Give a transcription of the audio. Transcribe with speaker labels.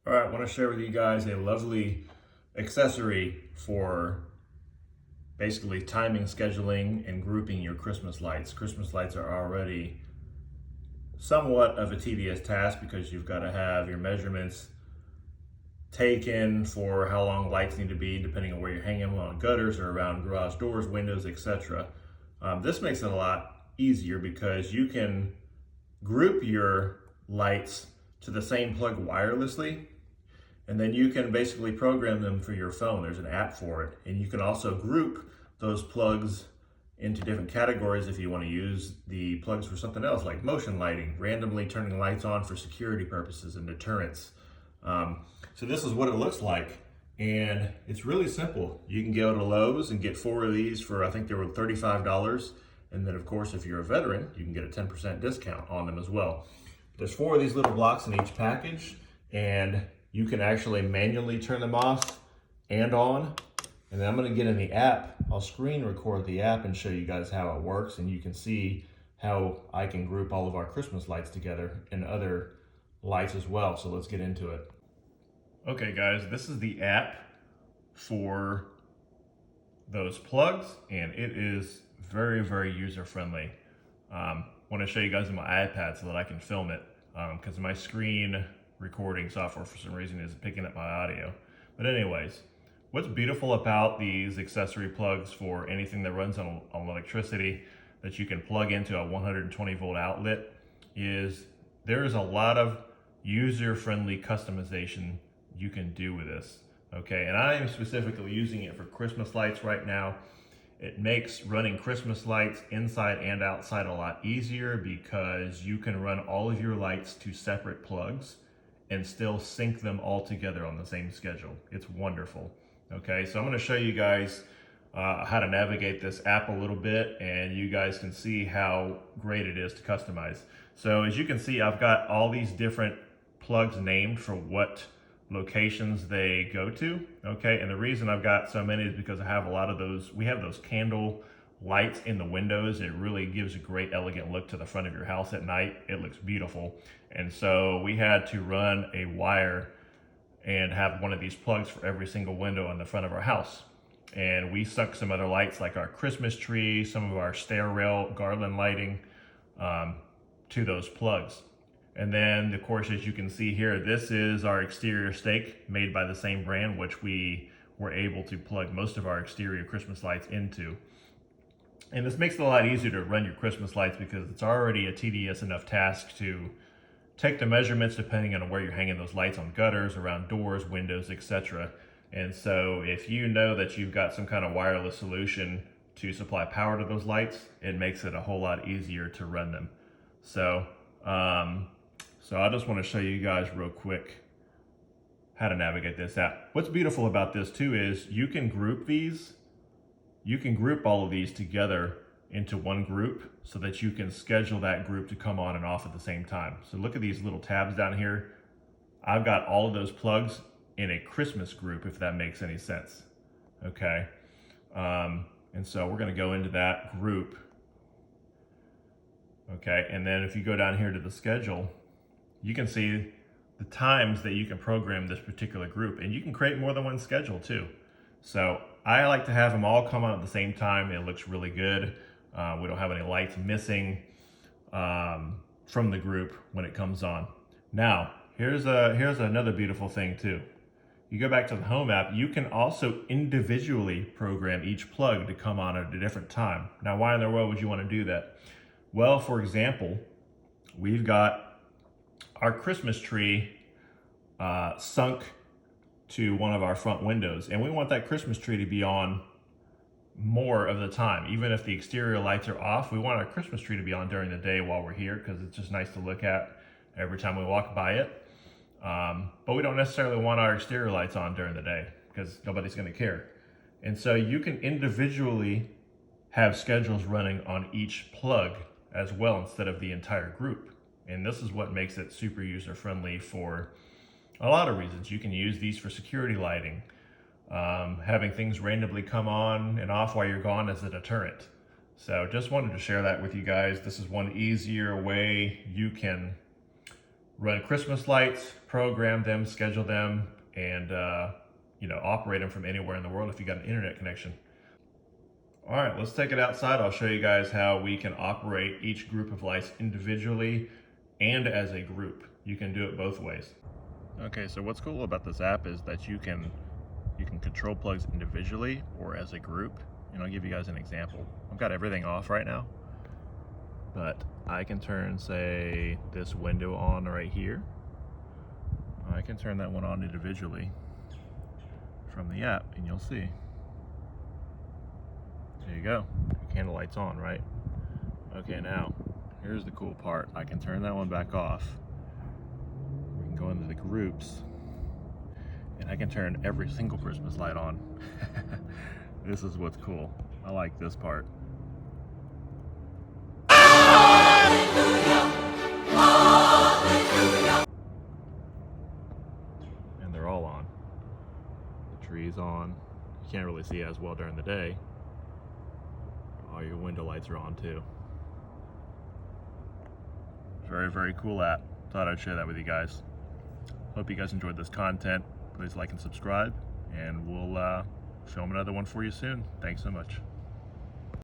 Speaker 1: All right, I want to share with you guys a lovely accessory for basically timing, scheduling, and grouping your Christmas lights. Christmas lights are already somewhat of a tedious task because you've got to have your measurements taken for how long lights need to be depending on where you're hanging them on gutters or around garage doors, windows, etc. This makes it a lot easier because you can group your lights to the same plug wirelessly, and then you can basically program them for your phone. There's an app for it. And you can also group those plugs into different categories if you want to use the plugs for something else, like motion lighting, randomly turning lights on for security purposes and deterrence. So this is what it looks like. And it's really simple. You can go to Lowe's and get 4 of these for, I think they were $35. And then of course, if you're a veteran, you can get a 10% discount on them as well. There's 4 of these little blocks in each package, and you can actually manually turn them off and on. And then I'm gonna get in the app. I'll screen record the app and show you guys how it works, and you can see how I can group all of our Christmas lights together and other lights as well. So let's get into it. Okay guys, this is the app for those plugs, and it is very, very user-friendly. I want to show you guys on my iPad so that I can film it because my screen recording software for some reason isn't picking up my audio. But anyways, what's beautiful about these accessory plugs for anything that runs on electricity that you can plug into a 120 volt outlet is there is a lot of user-friendly customization you can do with this. Okay, and I am specifically using it for Christmas lights right now. It makes running Christmas lights inside and outside a lot easier because you can run all of your lights to separate plugs and still sync them all together on the same schedule. It's wonderful. Okay, so I'm gonna show you guys how to navigate this app a little bit, and you guys can see how great it is to customize. So as you can see, I've got all these different plugs named for what locations they go to. Okay, and the reason I've got so many is because I have a lot of those, we have those candle lights in the windows. It really gives a great elegant look to the front of your house at night. It looks beautiful. And so we had to run a wire and have one of these plugs for every single window on the front of our house. And we sucked some other lights like our Christmas tree, some of our stair rail garland lighting to those plugs. And then, of course, as you can see here, this is our exterior stake made by the same brand, which we were able to plug most of our exterior Christmas lights into. And this makes it a lot easier to run your Christmas lights because it's already a tedious enough task to take the measurements depending on where you're hanging those lights on gutters, around doors, windows, etc. And so if you know that you've got some kind of wireless solution to supply power to those lights, it makes it a whole lot easier to run them. So I just want to show you guys real quick how to navigate this app. What's beautiful about this too is you can group these, you can group all of these together into one group so that you can schedule that group to come on and off at the same time. So look at these little tabs down here. I've got all of those plugs in a Christmas group, if that makes any sense. Okay, and so we're gonna go into that group. Okay, and then if you go down here to the schedule, you can see the times that you can program this particular group, and you can create more than one schedule too. So I like to have them all come on at the same time. It looks really good. We don't have any lights missing from the group when it comes on. Now, here's another beautiful thing too. You go back to the Home app, you can also individually program each plug to come on at a different time. Now, why in the world would you want to do that? Well, for example, we've got our Christmas tree sunk to one of our front windows, and we want that Christmas tree to be on more of the time. Even if the exterior lights are off, we want our Christmas tree to be on during the day while we're here because it's just nice to look at every time we walk by it. But we don't necessarily want our exterior lights on during the day because nobody's going to care. And so you can individually have schedules running on each plug as well instead of the entire group. And this is what makes it super user-friendly for a lot of reasons. You can use these for security lighting, having things randomly come on and off while you're gone as a deterrent. So just wanted to share that with you guys. This is one easier way you can run Christmas lights, program them, schedule them, and operate them from anywhere in the world if you got an internet connection. All right, let's take it outside. I'll show you guys how we can operate each group of lights individually and as a group. You can do it both ways. Okay, so what's cool about this app is that you can control plugs individually or as a group. And I'll give you guys an example. I've got everything off right now, but I can turn, say, this window on right here. I can turn that one on individually from the app, and you'll see. There you go. Candle light's on, right? Okay, now here's the cool part. I can turn that one back off. We can go into the groups, and I can turn every single Christmas light on. This is what's cool. I like this part. And they're all on. The tree's on. You can't really see as well during the day. All your window lights are on too. Very, very cool app. Thought I'd share that with you guys. Hope you guys enjoyed this content. Please like and subscribe, and we'll film another one for you soon. Thanks so much.